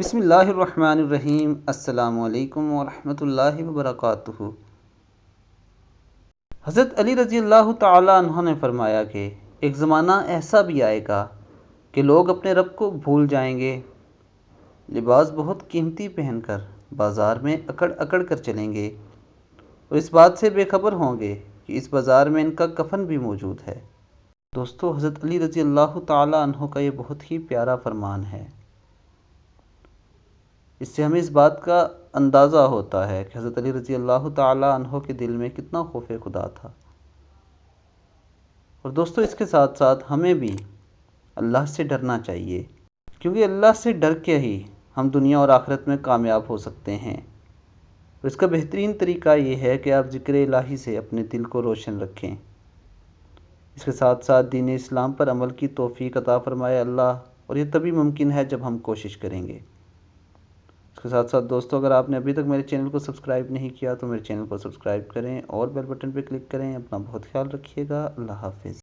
بسم اللہ الرحمن الرحیم۔ السلام علیکم ورحمۃ اللہ وبرکاتہ۔ حضرت علی رضی اللہ تعالیٰ عنہ نے فرمایا کہ ایک زمانہ ایسا بھی آئے گا کہ لوگ اپنے رب کو بھول جائیں گے، لباس بہت قیمتی پہن کر بازار میں اکڑ اکڑ کر چلیں گے اور اس بات سے بے خبر ہوں گے کہ اس بازار میں ان کا کفن بھی موجود ہے۔ دوستو، حضرت علی رضی اللہ تعالیٰ عنہ کا یہ بہت ہی پیارا فرمان ہے۔ اس سے ہمیں اس بات کا اندازہ ہوتا ہے کہ حضرت علی رضی اللہ تعالیٰ عنہ کے دل میں کتنا خوف خدا تھا۔ اور دوستو، اس کے ساتھ ساتھ ہمیں بھی اللہ سے ڈرنا چاہیے، کیونکہ اللہ سے ڈر کے ہی ہم دنیا اور آخرت میں کامیاب ہو سکتے ہیں۔ اور اس کا بہترین طریقہ یہ ہے کہ آپ ذکر الہی سے اپنے دل کو روشن رکھیں۔ اس کے ساتھ ساتھ دین اسلام پر عمل کی توفیق عطا فرمائے اللہ، اور یہ تبھی ممکن ہے جب ہم کوشش کریں گے۔ اس کے ساتھ ساتھ دوستو، اگر آپ نے ابھی تک میرے چینل کو سبسکرائب نہیں کیا تو میرے چینل کو سبسکرائب کریں اور بیل بٹن پہ کلک کریں۔ اپنا بہت خیال رکھیے گا۔ اللہ حافظ۔